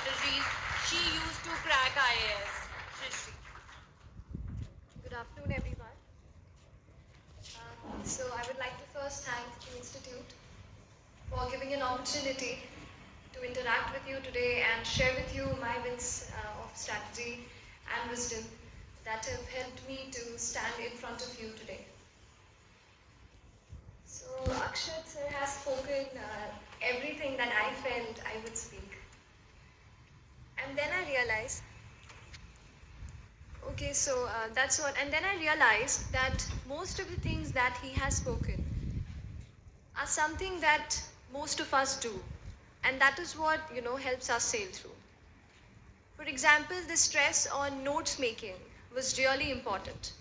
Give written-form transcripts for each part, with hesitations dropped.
strategies she used to crack IAS. Shrishti. Good afternoon, everyone. So I would like to first thank the Institute for giving an opportunity to interact with you today and share with you my bits of strategy and wisdom that have helped me to stand in front of you today. So Akshat sir has spoken everything that I felt I would speak. And then I realized, okay, so that's what, and then I realized that most of the things that he has spoken are something that most of us do, and that is what helps us sail through. For example, the stress on notes making was really important,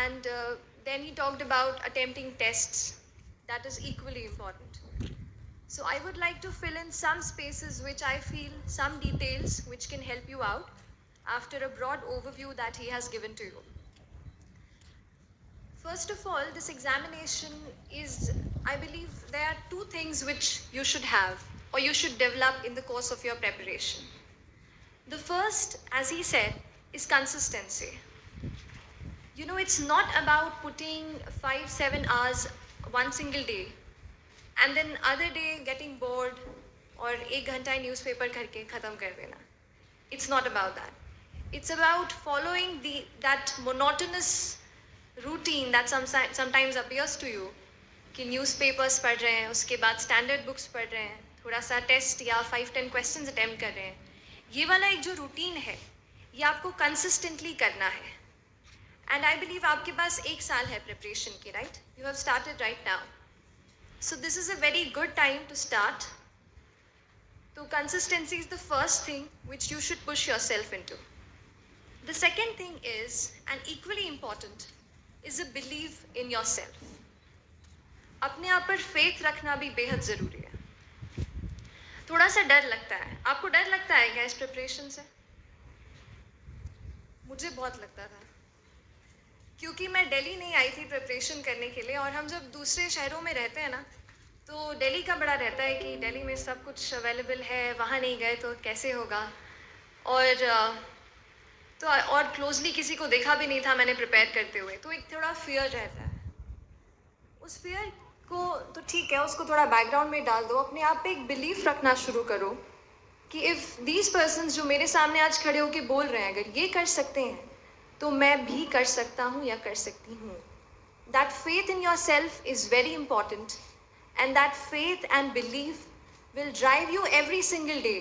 and then he talked about attempting tests. That is equally important. So I would like to fill in some spaces which I feel, some details which can help you out after a broad overview that he has given to you. First of all, this examination is, I believe, there are two things which you should have or you should develop in the course of your preparation. The first, as he said, is consistency. It's not about putting 5-7 hours one single day and then other day getting bored or एक घंटा newspaper करके खत्म कर देना. It's not about that. It's about following that monotonous routine that sometimes appears to you कि newspapers पढ़ रहे हैं, उसके बाद स्टैंडर्ड बुक्स पढ़ रहे हैं, थोड़ा सा टेस्ट या 5-10 क्वेश्चंस अटेम्प्ट कर रहे हैं. ये वाला एक जो रूटीन है ये आपको कंसिस्टेंटली करना है. एंड आई बिलीव आपके पास 1 साल है प्रिपरेशन की, right? You have started right now. So this is a very good time to start. So consistency is the first thing which you should push yourself into. The second thing is, and equally important, is a belief in yourself. अपने आप पर faith रखना भी बेहद ज़रूरी है. थोड़ा सा डर लगता है. आपको डर लगता है क्या इस प्रिपरेशन से? मुझे बहुत लगता था, क्योंकि मैं दिल्ली नहीं आई थी प्रिपरेशन करने के लिए, और हम जब दूसरे शहरों में रहते हैं ना, तो दिल्ली का बड़ा रहता है कि दिल्ली में सब कुछ अवेलेबल है, वहाँ नहीं गए तो कैसे होगा. और क्लोजली किसी को देखा भी नहीं था मैंने प्रिपेयर करते हुए, तो एक थोड़ा फियर रहता है. उस फियर को तो ठीक है, उसको थोड़ा बैकग्राउंड में डाल दो. अपने आप पे एक बिलीफ रखना शुरू करो कि इफ़ दीज पर्सन्स जो मेरे सामने आज खड़े होकर बोल रहे हैं अगर ये कर सकते हैं तो मैं भी कर सकता हूँ या कर सकती हूँ. That faith in your self is very important, and that faith and belief will drive you every single day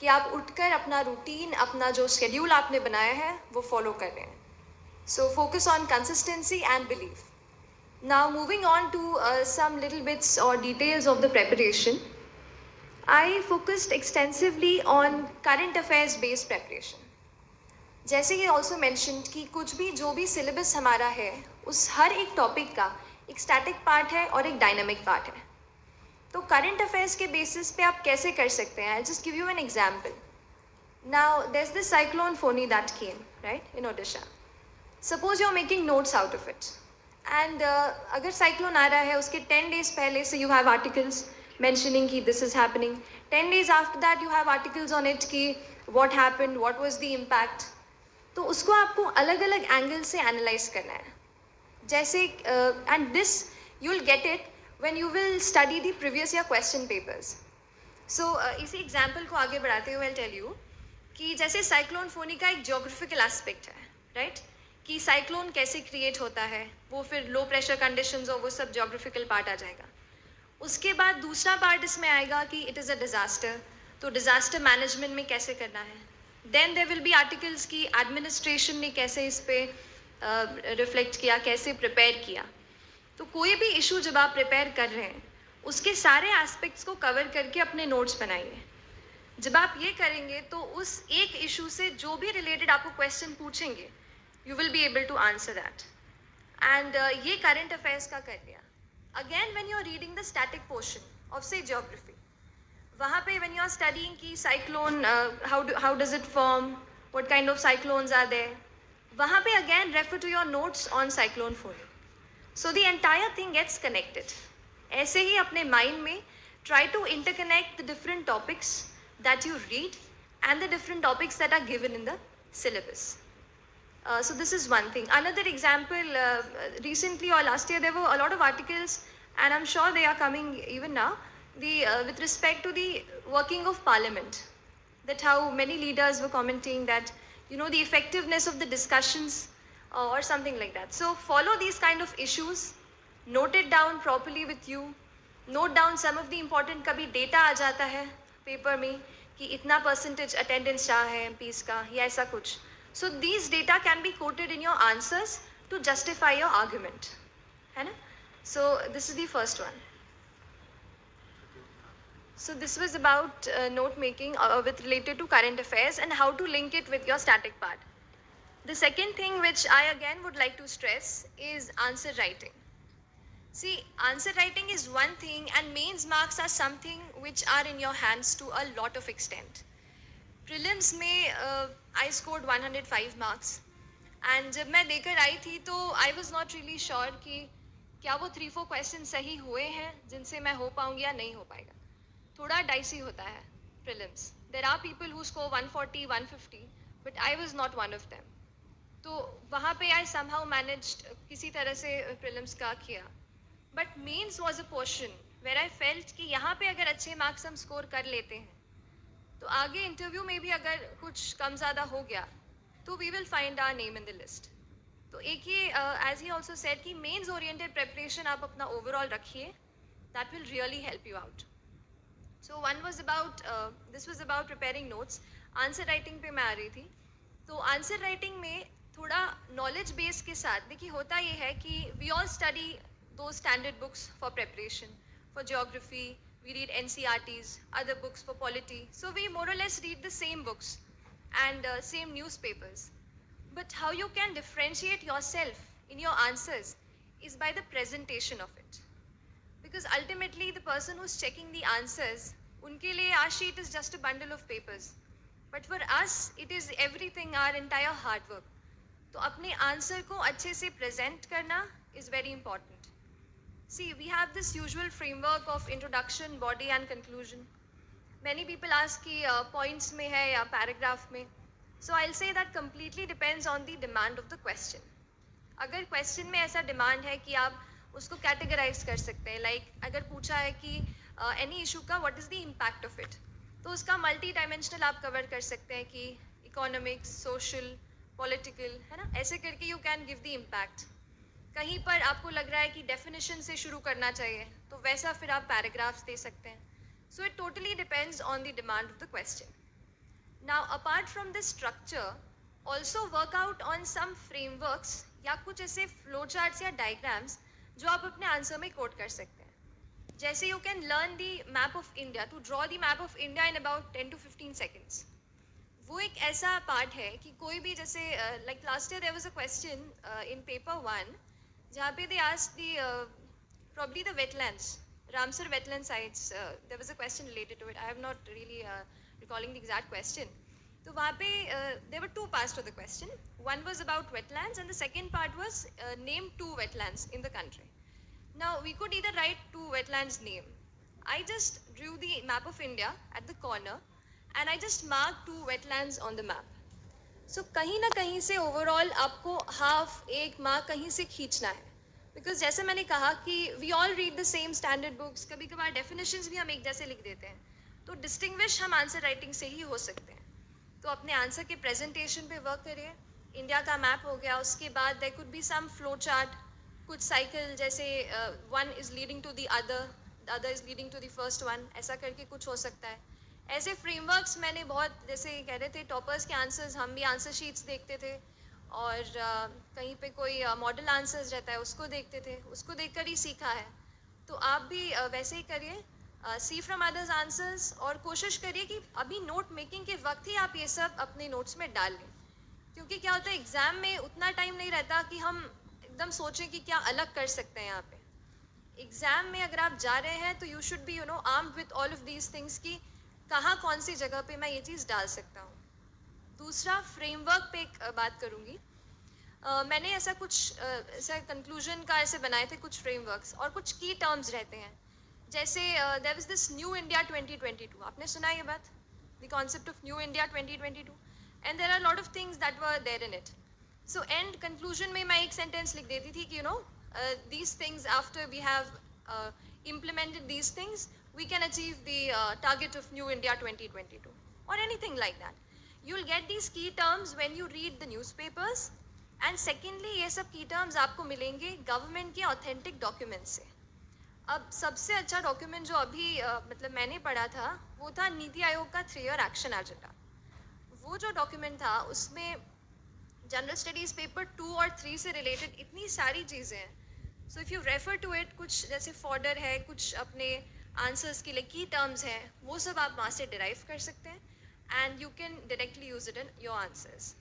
कि आप उठकर अपना रूटीन, अपना जो शेड्यूल आपने बनाया है वो फॉलो कर रहे हैं. So focus on consistency and belief. Now moving on to some little bits or details of the preparation. I focused extensively on current affairs based preparation. जैसे ये ऑल्सो मैंशनड कि कुछ भी जो भी सिलेबस हमारा है उस हर एक टॉपिक का एक स्टैटिक पार्ट है और एक डायनामिक पार्ट है. तो करंट अफेयर्स के बेसिस पे आप कैसे कर सकते हैं? I just give you an example. Now there is this cyclone Fani that came right in Odisha. Suppose you are making notes out of it, and अगर साइक्लोन आ रहा है उसके 10 days पहले से यू हैव आर्टिकल्स mentioning कि this is happening. 10 days after that you have articles on it कि what happened, what was the impact. तो उसको आपको अलग अलग एंगल से एनालाइज करना है. जैसे and this you will get it when you will study the previous year question papers. So इसी एग्जाम्पल को आगे बढ़ाते हुए टेल यू कि जैसे साइक्लोन फोनी का एक जियोग्राफिकल एस्पेक्ट है, राइट? कि साइक्लोन कैसे क्रिएट होता है, वो फिर लो प्रेशर कंडीशंस और वो सब जियोग्राफिकल पार्ट आ जाएगा. उसके बाद दूसरा पार्ट इसमें आएगा कि इट इज़ अ डिज़ास्टर, तो डिज़ास्टर मैनेजमेंट में कैसे करना है. Then there will be articles की एडमिनिस्ट्रेशन ने कैसे इस पर रिफ्लेक्ट किया, कैसे प्रिपेयर किया. तो कोई भी इशू जब आप प्रिपेयर कर रहे हैं उसके सारे एस्पेक्ट्स को कवर करके अपने नोट्स बनाइए. जब आप ये करेंगे तो उस एक इशू से जो भी रिलेटेड आपको क्वेश्चन पूछेंगे you will be able to answer that. And ये करंट अफेयर्स का कर लिया. Again, when you are reading the static portion of say geography, वहाँ पे when you are studying की cyclone, how does it form, what kind of cyclones are there, वहाँ पे again refer to your notes on cyclone phone. So the entire thing gets connected. ऐसे ही अपने mind में try to interconnect the different topics that you read and the different topics that are given in the syllabus. So this is one thing. Another example, recently or last year, there were a lot of articles, and I'm sure they are coming even now, with respect to the working of parliament, that how many leaders were commenting that, the effectiveness of the discussions or something like that. So follow these kind of issues, note it down properly with you, note down some of the important, कभी data आ जाता है paper में कि इतना percentage attendance रहा है MPs का या ऐसा कुछ. So these data can be quoted in your answers to justify your argument. है ना? So this is the first one. So this was about note making with related to current affairs and how to link it with your static part. The second thing which I again would like to stress is answer writing. See, answer writing is one thing and mains marks are something which are in your hands to a lot of extent. Prelims में I scored 105 marks and जब मैं देकर आई थी तो I was not really sure कि क्या वो 3-4 questions सही हुए हैं जिनसे मैं हो पाऊंगी या नहीं हो पाएगा. थोड़ा dicey होता है prelims. There are people who score 140, 150, but I was not one of them. तो वहाँ पे I somehow managed किसी तरह से prelims का किया. But mains was a portion where I felt कि यहाँ पे अगर अच्छे marks हम score कर लेते हैं तो आगे इंटरव्यू में भी अगर कुछ कम ज़्यादा हो गया तो we will find our name in the list. तो एक ये एज ही ऑल्सो सेड कि मेंस ओरिएंटेड प्रेपरेशन आप अपना ओवरऑल रखिए, that will really help you out. So one was about this was about preparing notes. Answer writing पे मैं आ रही थी. तो आंसर राइटिंग में थोड़ा नॉलेज बेस के साथ देखिए होता ये है कि वी ऑल स्टडी दो standard books for preparation. For geography we read NCRTs, other books for polity. So we more or less read the same books and same newspapers. But how you can differentiate yourself in your answers is by the presentation of it. Because ultimately the person who's checking the answers, unke liye our sheet is just a bundle of papers. But for us, it is everything, our entire hard work. तो अपने answer को अच्छे से present करना is very important. See, we have this usual framework of introduction, body and conclusion. Many people ask कि points में है या paragraph में. So I'll say that completely depends on the demand of the question. अगर question में ऐसा demand है कि आप उसको categorize कर सकते हैं, like अगर पूछा है कि any issue का what is the impact of it, तो उसका multi-dimensional आप cover कर सकते हैं कि economics, social, political, है ना? ऐसे करके you can give the impact. कहीं पर आपको लग रहा है कि डेफिनेशन से शुरू करना चाहिए तो वैसा फिर आप पैराग्राफ्स दे सकते हैं. So it totally depends on the demand of the question. Now apart from this structure also work out on some frameworks या कुछ ऐसे फ्लो चार्ट्स या डायग्राम्स जो आप अपने आंसर में कोट कर सकते हैं. जैसे you can learn the map of India, to draw the map of India in about 10 to 15 seconds. वो एक ऐसा पार्ट है कि कोई भी जैसे like last year there was a question in paper 1 जहाँ पे they asked probably the wetlands, Ramsar wetland sites. There was a question related to it. I have not really recalling the exact question. तो वहाँ पे there were two parts to the question. One was about wetlands and the second part was name two wetlands in the country. Now we could either write two wetlands name. I just drew the map of India at the corner and I just marked two wetlands on the map. So कहीं ना कहीं से overall आपको half एक mark कहीं से खींचना है. बिकॉज जैसे मैंने कहा कि we all read the same standard books, कभी कभार डेफिनेशंस भी हम एक जैसे लिख देते हैं, तो डिस्टिंग्विश हम आंसर राइटिंग से ही हो सकते हैं. तो अपने आंसर के प्रेजेंटेशन पे वर्क करिए. इंडिया का मैप हो गया, उसके बाद there could be some flow chart, कुछ साइकिल जैसे one is leading to the other is leading to the first one, ऐसा करके कुछ हो सकता है. ऐसे फ्रेमवर्क्स मैंने बहुत, जैसे कह रहे थे टॉपर्स के आंसर्स, हम भी आंसर शीट्स देखते थे और कहीं पे कोई मॉडल आंसर्स रहता है उसको देखते थे, उसको देखकर ही सीखा है. तो आप भी वैसे ही करिए, सी फ्रॉम अदर्स आंसर्स, और कोशिश करिए कि अभी नोट मेकिंग के वक्त ही आप ये सब अपने नोट्स में डाल लें. क्योंकि क्या होता है एग्ज़ाम में उतना टाइम नहीं रहता कि हम एकदम सोचें कि क्या अलग कर सकते हैं. यहाँ पे एग्ज़ाम में अगर आप जा रहे हैं तो you should be armed with all of these things कि कहाँ कौन सी जगह पे मैं ये चीज़ डाल सकता हूँ. दूसरा, फ्रेमवर्क पे एक बात करूँगी. मैंने ऐसा कुछ ऐसा कंक्लूजन का ऐसे बनाए थे कुछ फ्रेमवर्क्स, और कुछ की टर्म्स रहते हैं. जैसे there was this new India 2022, आपने सुना ये बात? the concept of New India 2022, and there are a lot of things that were there in it. So end conclusion में मैं एक sentence लिख देती थी कि these things, after we have implemented these things, we can achieve the target of New India 2022 or anything like that. You'll get these key terms when you read the newspapers, and secondly ये सब key terms आपको मिलेंगे government के authentic documents से. अब सबसे अच्छा document जो अभी मतलब मैंने पढ़ा था वो था नीति आयोग का 3-year एक्शन एजेंडा. वो जो डॉक्यूमेंट था उसमें जनरल स्टडीज़ पेपर 2 और 3 से रिलेटेड इतनी सारी चीज़ें हैं. So if you refer to it, कुछ जैसे फॉर्डर है, कुछ अपने आंसर्स के लिए की टर्म्स हैं, वो सब आप वहाँ से डिराइव कर सकते हैं and you can directly use it in your answers.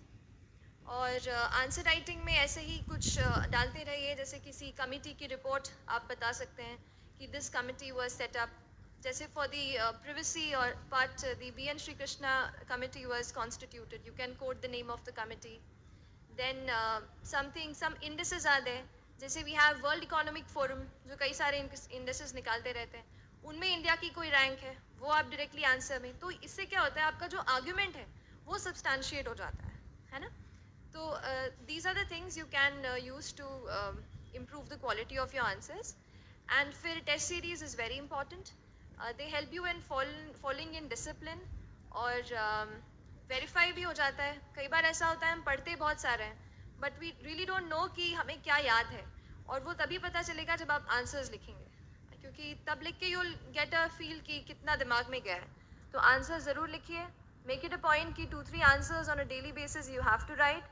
और आंसर राइटिंग में ऐसे ही कुछ डालते रहिए, जैसे किसी कमिटी की रिपोर्ट आप बता सकते हैं कि this committee was set up, जैसे for the privacy or part the B.N. Sri Krishna committee was constituted, you can quote the name of the committee. Then some indices are there, जैसे we have World Economic Forum जो कई सारे indices निकालते रहते हैं, उनमें India की कोई रैंक है वो आप डायरेक्टली आंसर में, तो इससे क्या होता है आपका जो आर्ग्यूमेंट है वो सब्सटैंशिएट हो जाता है ना. तो these are the things you can use to improve the quality of your answers. And फिर test series is very important. They help you in falling in discipline, और verify भी हो जाता है. कई बार ऐसा होता है हम पढ़ते बहुत सारे हैं but we really don't know कि हमें क्या याद है, और वो तभी पता चलेगा जब आप आंसर्स लिखेंगे, क्योंकि तब लिख के you'll get a feel कि कितना दिमाग में गया है. तो आंसर ज़रूर लिखिए. Make it a point कि 2-3 answers on a daily basis you have to write.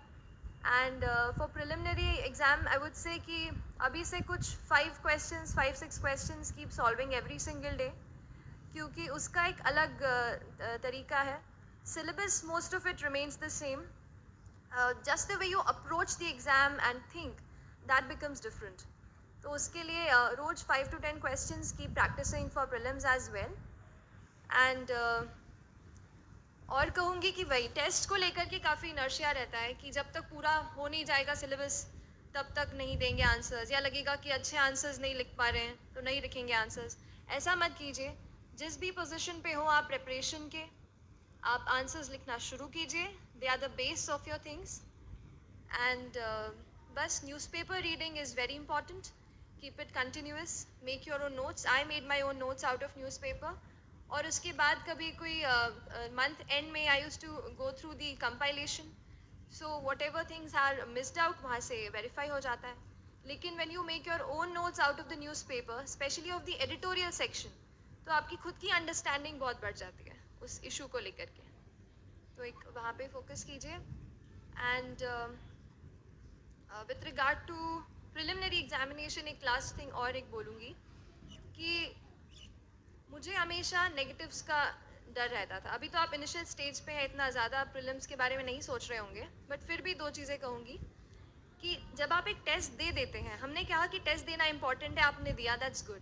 And for preliminary exam I would say कि अभी से कुछ 5-6 questions keep solving every single day, क्योंकि उसका एक अलग तरीका है. Syllabus most of it remains the same. Just the way you approach the exam and think, that becomes different. तो उसके लिए रोज 5 to 10 questions keep practicing for prelims as well. And और कहूँगी कि वही टेस्ट को लेकर के काफ़ी इनर्शिया रहता है कि जब तक पूरा हो नहीं जाएगा सिलेबस तब तक नहीं देंगे आंसर्स, या लगेगा कि अच्छे आंसर्स नहीं लिख पा रहे हैं तो नहीं लिखेंगे आंसर्स. ऐसा मत कीजिए. जिस भी पोजीशन पे हो आप प्रिपरेशन के, आप आंसर्स लिखना शुरू कीजिए. They are the base of your things. And बस newspaper reading is very important. Keep it continuous. Make your own notes. I made my own notes out of newspaper. और उसके बाद कभी कोई मंथ एंड में I use to go through the compilation. So whatever things are missed out वहाँ से verify हो जाता है. लेकिन when you make your own notes out of the newspaper, specially of the editorial section, तो आपकी खुद की अंडरस्टैंडिंग बहुत बढ़ जाती है उस इशू को लेकर के. तो एक वहाँ पे फोकस कीजिए. And with regard to preliminary examination एक लास्ट थिंग और एक बोलूँगी कि मुझे हमेशा नेगेटिव्स का डर रहता था. अभी तो आप इनिशियल स्टेज पे है, इतना ज़्यादा प्रीलिम्स के बारे में नहीं सोच रहे होंगे, बट फिर भी 2 चीज़ें कहूँगी कि जब आप एक टेस्ट दे देते हैं, हमने कहा कि टेस्ट देना इंपॉर्टेंट है, आपने दिया, दैट्स गुड,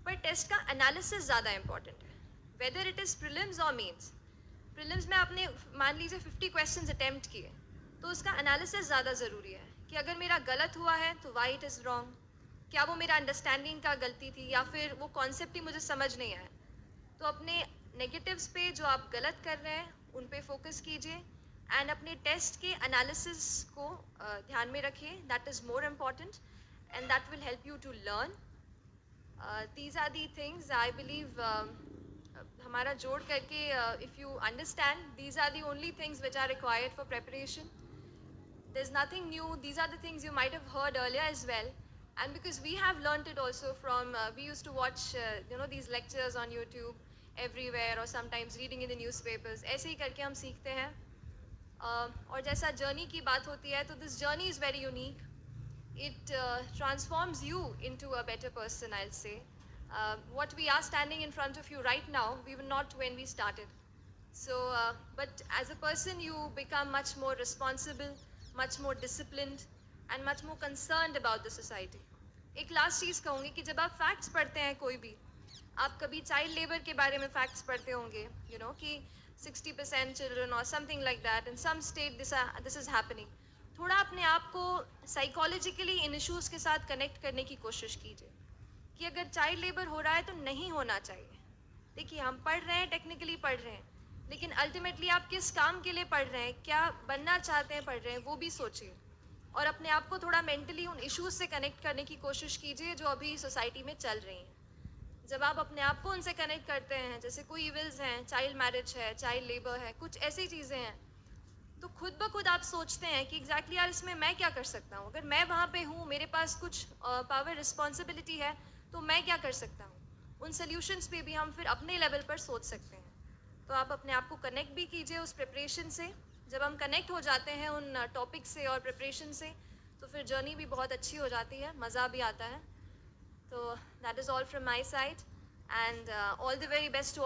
पर टेस्ट का एनालिसिस ज़्यादा इंपॉर्टेंट है, वेदर इट इज़ प्रीलिम्स और मेंस. प्रीलिम्स में आपने मान लीजिए 50 क्वेश्चंस अटैम्प्ट किए, तो उसका एनालिसिस ज़्यादा ज़रूरी है कि अगर मेरा गलत हुआ है तो वाई इट इज़ रॉन्ग, क्या वो मेरा अंडरस्टैंडिंग का गलती थी या फिर वो कॉन्सेप्ट ही मुझे समझ नहीं आया. तो अपने नेगेटिव्स पे जो आप गलत कर रहे हैं उन पे फोकस कीजिए, एंड अपने टेस्ट के एनालिसिस को ध्यान में रखिए. That is more important and that will help you to learn. These are the things I believe हमारा जोड़ करके if you understand, these are the only things which are required for preparation. There's nothing new. These are the things you might have heard earlier as well. And because we have learnt it also from, we used to watch, these lectures on YouTube everywhere, or sometimes reading in the newspapers. ऐसे ही करके हम सीखते हैं. और जैसा journey की बात होती है, तो this journey is very unique. It transforms you into a better person, I'll say. What we are standing in front of you right now, we were not when we started. So, but as a person, you become much more responsible, much more disciplined, and much more concerned about the society. एक last चीज़ कहूँगी कि जब आप facts पढ़ते हैं कोई भी, आप कभी चाइल्ड लेबर के बारे में फैक्ट्स पढ़ते होंगे, कि 60% चिल्ड्रन और something like that in some state this is happening. थोड़ा अपने आप को साइकोलॉजिकली इन इश्यूज़ के साथ कनेक्ट करने की कोशिश कीजिए कि अगर चाइल्ड लेबर हो रहा है तो नहीं होना चाहिए. देखिए हम पढ़ रहे हैं, टेक्निकली पढ़ रहे हैं, लेकिन अल्टीमेटली आप किस काम के लिए पढ़ रहे हैं, क्या बनना चाहते हैं पढ़ रहे हैं, वो भी सोचिए। और अपने आप को थोड़ा मेंटली उन इश्यूज से कनेक्ट करने की कोशिश कीजिए जो अभी सोसाइटी में चल रही हैं। जब आप अपने आप को उनसे कनेक्ट करते हैं, जैसे कोई इविल्स हैं, चाइल्ड मैरिज है, चाइल्ड लेबर है, कुछ ऐसी चीज़ें हैं, तो खुद ब खुद आप सोचते हैं कि एग्जैक्टली यार इसमें मैं क्या कर सकता हूँ। अगर मैं वहाँ पे हूँ, मेरे पास कुछ पावर रिस्पॉन्सिबिलिटी है, तो मैं क्या कर सकता हूँ। उन सोल्यूशंस पे भी हम फिर अपने लेवल पर सोच सकते हैं। तो आप अपने आप को कनेक्ट भी कीजिए उस प्रिपरेशन से। जब हम कनेक्ट हो जाते हैं उन टॉपिक से और प्रिपरेशन से, तो फिर जर्नी भी बहुत अच्छी हो जाती है, मज़ा भी आता है। तो that is all from my side, and all the very best to